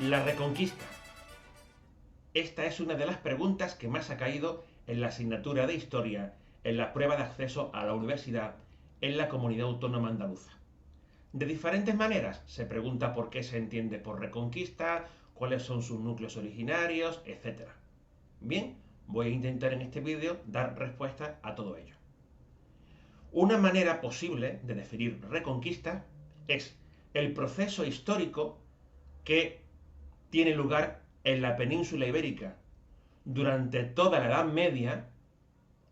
La Reconquista. Esta es una de las preguntas que más ha caído en la asignatura de Historia, en la prueba de acceso a la universidad en la Comunidad Autónoma Andaluza. De diferentes maneras se pregunta por qué se entiende por Reconquista, cuáles son sus núcleos originarios, etc. Bien, voy a intentar en este vídeo dar respuesta a todo ello. Una manera posible de definir Reconquista es el proceso histórico que tiene lugar en la península ibérica durante toda la Edad Media,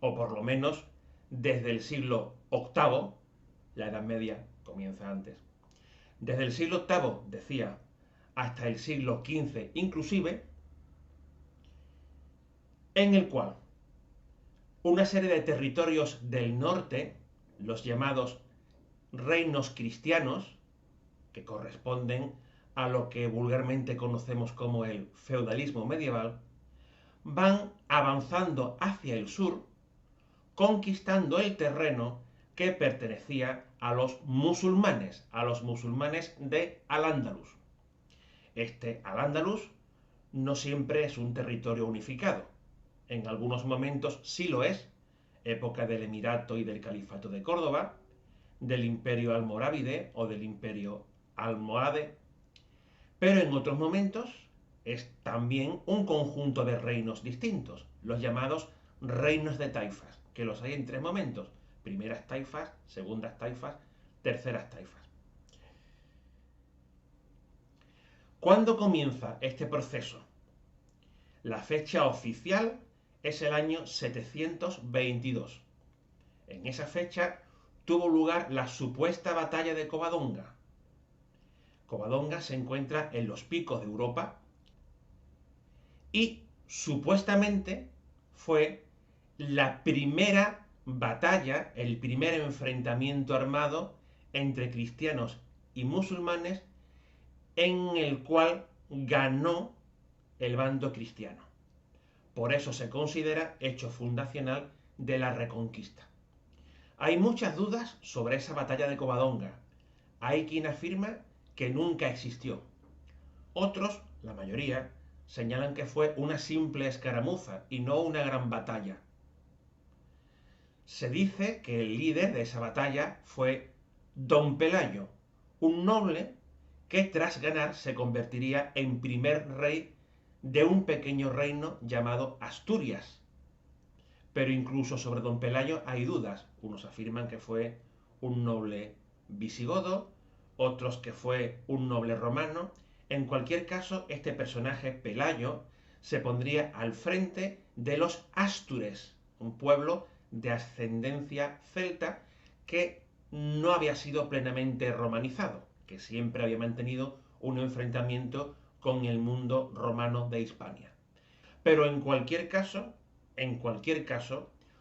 o por lo menos desde el siglo VIII, la Edad Media comienza antes, desde el siglo VIII, decía, hasta el siglo XV inclusive, en el cual una serie de territorios del norte, los llamados reinos cristianos, que corresponden a lo que vulgarmente conocemos como el feudalismo medieval, van avanzando hacia el sur, conquistando el terreno que pertenecía a los musulmanes de Al-Ándalus. Este Al-Ándalus no siempre es un territorio unificado. En algunos momentos sí lo es, época del Emirato y del Califato de Córdoba, del Imperio Almorávide o del Imperio Almohade, pero en otros momentos es también un conjunto de reinos distintos, los llamados reinos de taifas, que los hay en tres momentos: primeras taifas, segundas taifas, terceras taifas. ¿Cuándo comienza este proceso? La fecha oficial es el año 722. En esa fecha tuvo lugar la supuesta batalla de Covadonga. Covadonga se encuentra en los picos de Europa y supuestamente fue la primera batalla, el primer enfrentamiento armado entre cristianos y musulmanes en el cual ganó el bando cristiano. Por eso se considera hecho fundacional de la Reconquista. Hay muchas dudas sobre esa batalla de Covadonga. Hay quien afirma que nunca existió. Otros, la mayoría, señalan que fue una simple escaramuza y no una gran batalla. Se dice que el líder de esa batalla fue Don Pelayo, un noble que tras ganar se convertiría en primer rey de un pequeño reino llamado Asturias. Pero incluso sobre Don Pelayo hay dudas. Unos afirman que fue un noble visigodo, otros que fue un noble romano. En cualquier caso, este personaje, Pelayo, se pondría al frente de los Astures, un pueblo de ascendencia celta que no había sido plenamente romanizado, que siempre había mantenido un enfrentamiento con el mundo romano de Hispania. Pero en cualquier caso,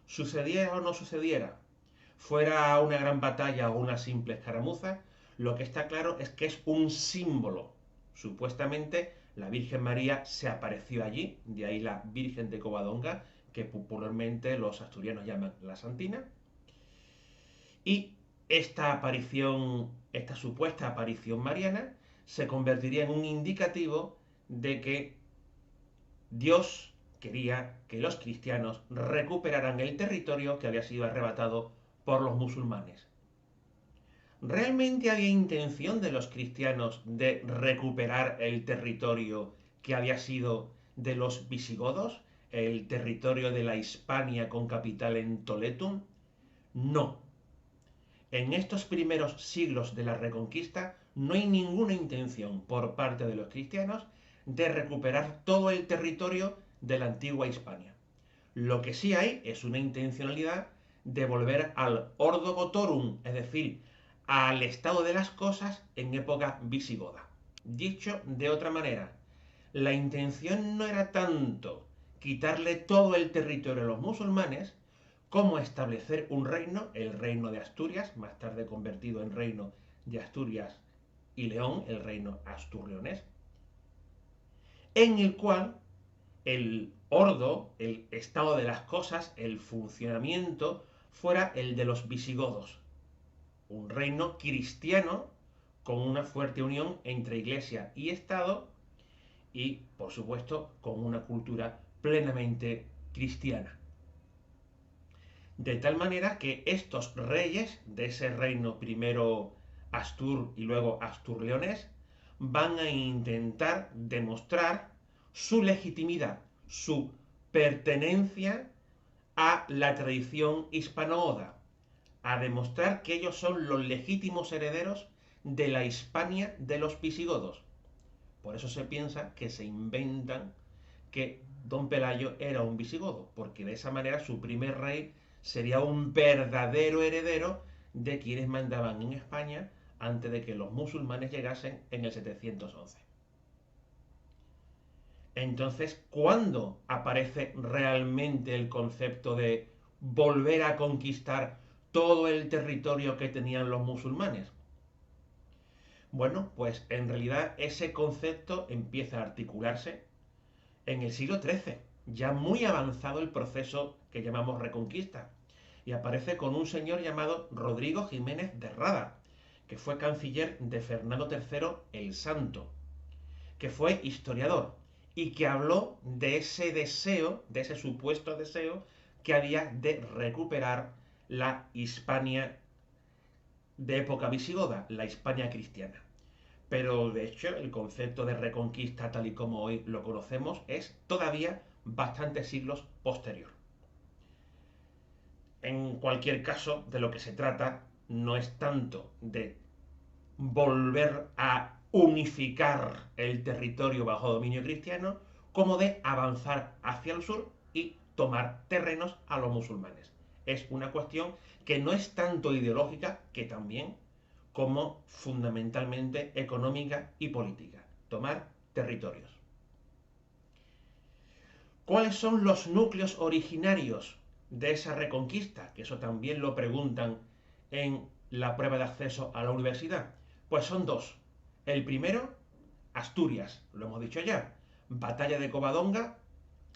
sucediera o no sucediera, fuera una gran batalla o una simple escaramuza, lo que está claro es que es un símbolo. Supuestamente la Virgen María se apareció allí, de ahí la Virgen de Covadonga, que popularmente los asturianos llaman la Santina. Y esta supuesta aparición mariana, se convertiría en un indicativo de que Dios quería que los cristianos recuperaran el territorio que había sido arrebatado por los musulmanes. ¿Realmente había intención de los cristianos de recuperar el territorio que había sido de los visigodos, el territorio de la Hispania con capital en Toletum? No. En estos primeros siglos de la Reconquista no hay ninguna intención por parte de los cristianos de recuperar todo el territorio de la antigua Hispania. Lo que sí hay es una intencionalidad de volver al Ordo Gotorum, es decir, al estado de las cosas en época visigoda. Dicho de otra manera, la intención no era tanto quitarle todo el territorio a los musulmanes como establecer un reino, el reino de Asturias, más tarde convertido en reino de Asturias y León, el reino asturleonés, en el cual el ordo, el estado de las cosas, el funcionamiento, fuera el de los visigodos, un reino cristiano con una fuerte unión entre iglesia y Estado y, por supuesto, con una cultura plenamente cristiana. De tal manera que estos reyes de ese reino primero Astur y luego Astur-Leonés van a intentar demostrar su legitimidad, su pertenencia a la tradición hispano-oda, a demostrar que ellos son los legítimos herederos de la Hispania de los visigodos. Por eso se piensa que se inventan que don Pelayo era un visigodo, porque de esa manera su primer rey sería un verdadero heredero de quienes mandaban en España antes de que los musulmanes llegasen en el 711. Entonces, ¿cuándo aparece realmente el concepto de volver a conquistar todo el territorio que tenían los musulmanes? Bueno, pues en realidad ese concepto empieza a articularse en el siglo XIII, ya muy avanzado el proceso que llamamos Reconquista, y aparece con un señor llamado Rodrigo Jiménez de Rada, que fue canciller de Fernando III el Santo, que fue historiador y que habló de ese deseo, de ese supuesto deseo que había de recuperar la Hispania de época visigoda, la Hispania cristiana. Pero de hecho el concepto de reconquista tal y como hoy lo conocemos es todavía bastantes siglos posterior. En cualquier caso, de lo que se trata no es tanto de volver a unificar el territorio bajo dominio cristiano, como de avanzar hacia el sur y tomar terrenos a los musulmanes. Es una cuestión que no es tanto ideológica, que también, como fundamentalmente económica y política. Tomar territorios. ¿Cuáles son los núcleos originarios de esa reconquista? Que eso también lo preguntan en la prueba de acceso a la universidad. Pues son dos. El primero, Asturias, lo hemos dicho ya. Batalla de Covadonga,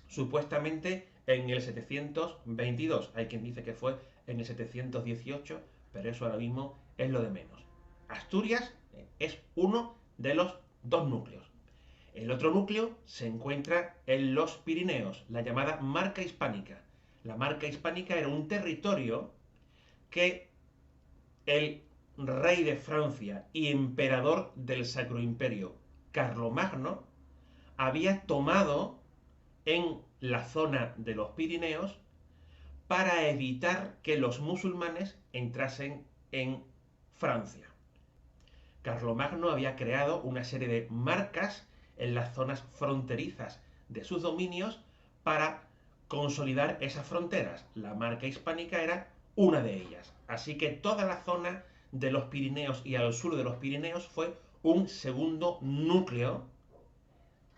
supuestamente en el 722. Hay quien dice que fue en el 718, pero eso ahora mismo es lo de menos. Asturias es uno de los dos núcleos. El otro núcleo se encuentra en los Pirineos, la llamada Marca Hispánica. La Marca Hispánica era un territorio que el rey de Francia y emperador del Sacro Imperio, Carlomagno, había tomado en la zona de los Pirineos para evitar que los musulmanes entrasen en Francia. Carlomagno había creado una serie de marcas en las zonas fronterizas de sus dominios para consolidar esas fronteras. La marca hispánica era una de ellas. Así que toda la zona de los Pirineos y al sur de los Pirineos fue un segundo núcleo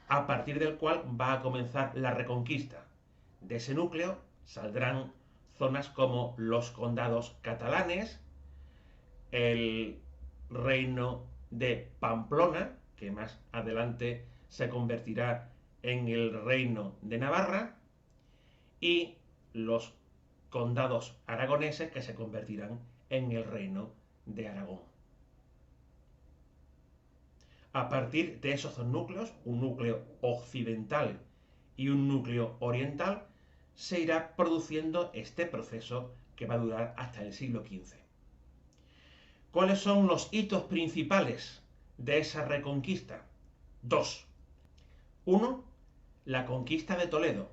a partir del cual va a comenzar la reconquista. De ese núcleo saldrán zonas como los condados catalanes, el reino de Pamplona, que más adelante se convertirá en el reino de Navarra, y los condados aragoneses, que se convertirán en el reino de Aragón. A partir de esos dos núcleos, un núcleo occidental y un núcleo oriental, se irá produciendo este proceso que va a durar hasta el siglo XV. ¿Cuáles son los hitos principales de esa reconquista? Dos. Uno, la conquista de Toledo,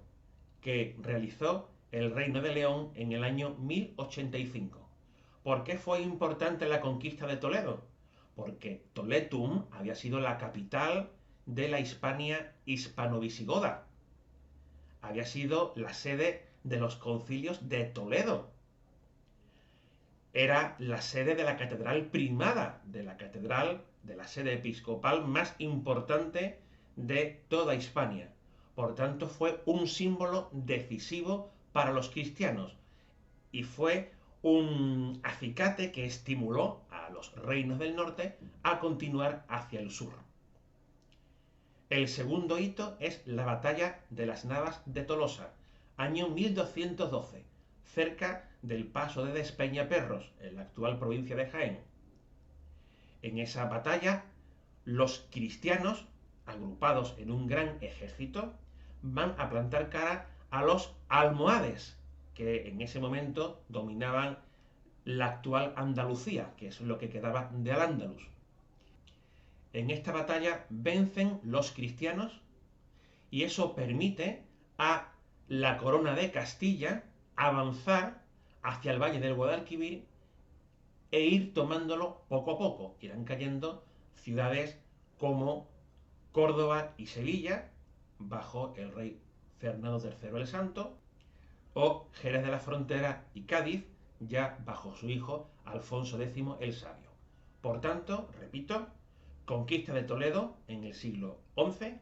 que realizó el Reino de León en el año 1085. ¿Por qué fue importante la conquista de Toledo? Porque Toletum había sido la capital de la Hispania hispano-visigoda. Había sido la sede de los concilios de Toledo. Era la sede de la catedral primada, de la sede episcopal más importante de toda Hispania. Por tanto, fue un símbolo decisivo para los cristianos y fue un acicate que estimuló a los reinos del norte a continuar hacia el sur. El segundo hito es la batalla de las Navas de Tolosa, año 1212, cerca del paso de Despeñaperros, en la actual provincia de Jaén. En esa batalla, los cristianos, agrupados en un gran ejército, van a plantar cara a los almohades, que en ese momento dominaban la actual Andalucía, que es lo que quedaba de Al-Ándalus. En esta batalla vencen los cristianos y eso permite a la corona de Castilla avanzar hacia el valle del Guadalquivir e ir tomándolo poco a poco. Irán cayendo ciudades como Córdoba y Sevilla, bajo el rey Fernando III el Santo, o Jerez de la Frontera y Cádiz, ya bajo su hijo Alfonso X el Sabio. Por tanto, repito, conquista de Toledo en el siglo XI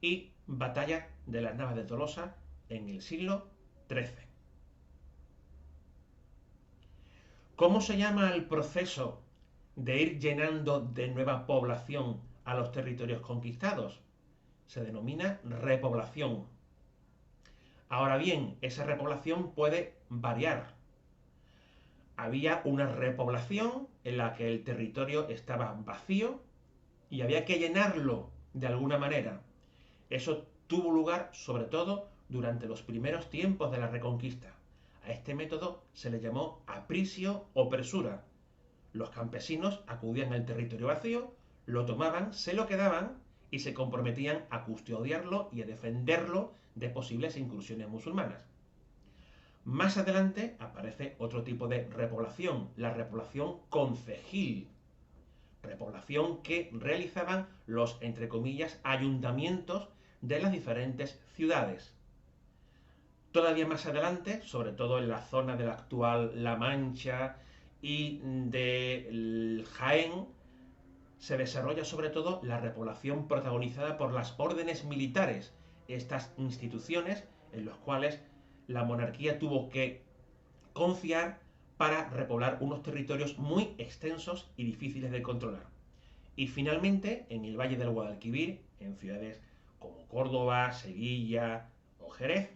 y batalla de las Navas de Tolosa en el siglo XIII. ¿Cómo se llama el proceso de ir llenando de nueva población a los territorios conquistados? Se denomina repoblación. Ahora bien, esa repoblación puede variar. Había una repoblación en la que el territorio estaba vacío y había que llenarlo de alguna manera. Eso tuvo lugar sobre todo durante los primeros tiempos de la Reconquista. A este método se le llamó aprisio o presura. Los campesinos acudían al territorio vacío, lo tomaban, se lo quedaban y se comprometían a custodiarlo y a defenderlo de posibles incursiones musulmanas. Más adelante aparece otro tipo de repoblación, la repoblación concejil, repoblación que realizaban los, entre comillas, ayuntamientos de las diferentes ciudades. Todavía más adelante, sobre todo en la zona de la actual La Mancha y de Jaén, se desarrolla sobre todo la repoblación protagonizada por las órdenes militares, estas instituciones en las cuales la monarquía tuvo que confiar para repoblar unos territorios muy extensos y difíciles de controlar. Y finalmente, en el Valle del Guadalquivir, en ciudades como Córdoba, Sevilla o Jerez,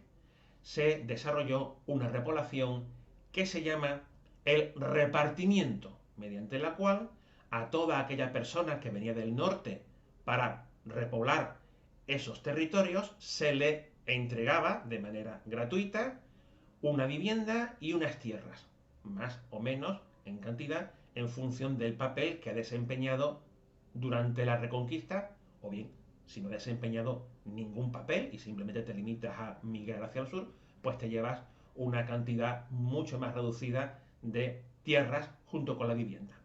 se desarrolló una repoblación que se llama el repartimiento, mediante la cual a toda aquella persona que venía del norte para repoblar esos territorios se le entregaba de manera gratuita una vivienda y unas tierras, más o menos en cantidad, en función del papel que ha desempeñado durante la Reconquista, o bien, si no ha desempeñado ningún papel y simplemente te limitas a migrar hacia el sur, pues te llevas una cantidad mucho más reducida de tierras junto con la vivienda.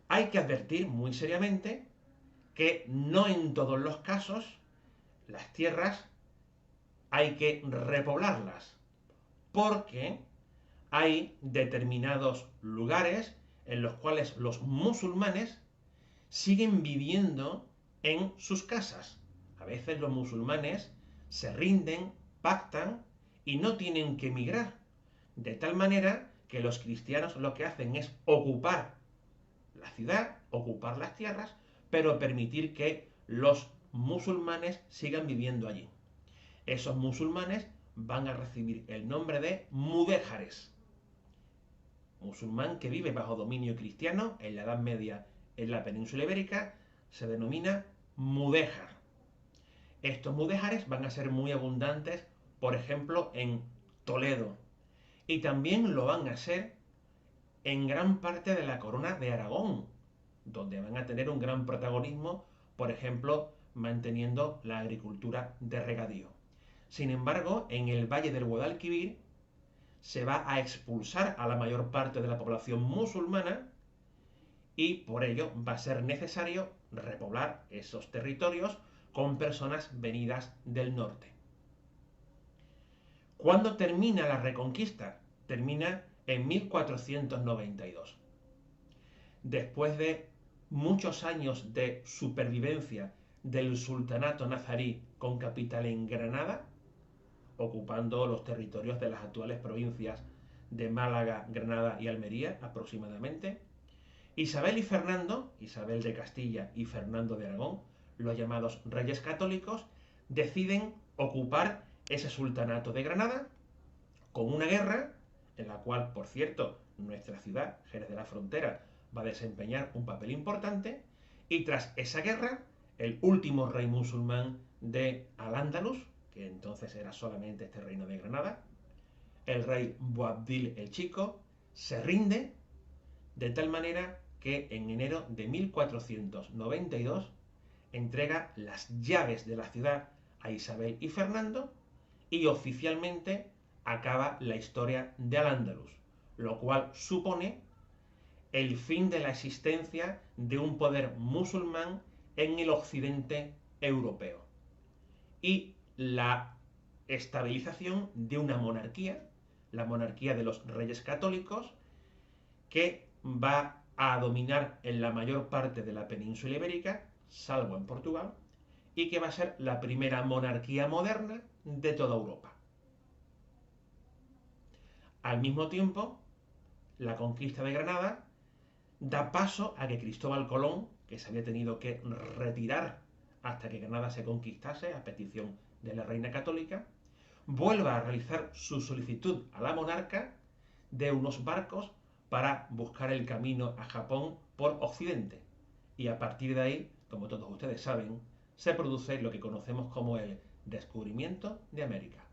Hay que advertir muy seriamente que no en todos los casos las tierras hay que repoblarlas, porque hay determinados lugares en los cuales los musulmanes siguen viviendo en sus casas. A veces los musulmanes se rinden, pactan y no tienen que emigrar. De tal manera que los cristianos lo que hacen es ocupar la ciudad, ocupar las tierras, pero permitir que los musulmanes sigan viviendo allí. Esos musulmanes van a recibir el nombre de mudéjares. Musulmán que vive bajo dominio cristiano en la Edad Media en la península ibérica se denomina mudéjar. Estos mudéjares van a ser muy abundantes, por ejemplo, en Toledo, y también lo van a ser en gran parte de la corona de Aragón, donde van a tener un gran protagonismo, por ejemplo, manteniendo la agricultura de regadío. Sin embargo, en el Valle del Guadalquivir se va a expulsar a la mayor parte de la población musulmana y por ello va a ser necesario repoblar esos territorios con personas venidas del norte. ¿Cuándo termina la Reconquista? Termina en 1492. Después de muchos años de supervivencia del sultanato nazarí con capital en Granada, ocupando los territorios de las actuales provincias de Málaga, Granada y Almería aproximadamente, Isabel y Fernando, Isabel de Castilla y Fernando de Aragón, los llamados reyes católicos, deciden ocupar ese sultanato de Granada con una guerra en la cual, por cierto, nuestra ciudad, Jerez de la Frontera, va a desempeñar un papel importante, y tras esa guerra, el último rey musulmán de Al-Ándalus, que entonces era solamente este reino de Granada, el rey Boabdil el Chico, se rinde de tal manera que en enero de 1492 entrega las llaves de la ciudad a Isabel y Fernando, y oficialmente acaba la historia de Al-Ándalus, lo cual supone el fin de la existencia de un poder musulmán en el occidente europeo y la estabilización de una monarquía, la monarquía de los reyes católicos, que va a dominar en la mayor parte de la península ibérica, salvo en Portugal, y que va a ser la primera monarquía moderna de toda Europa. Al mismo tiempo, la conquista de Granada da paso a que Cristóbal Colón, que se había tenido que retirar hasta que Granada se conquistase a petición de la reina católica, vuelva a realizar su solicitud a la monarca de unos barcos para buscar el camino a Japón por Occidente. Y a partir de ahí, como todos ustedes saben, se produce lo que conocemos como el descubrimiento de América.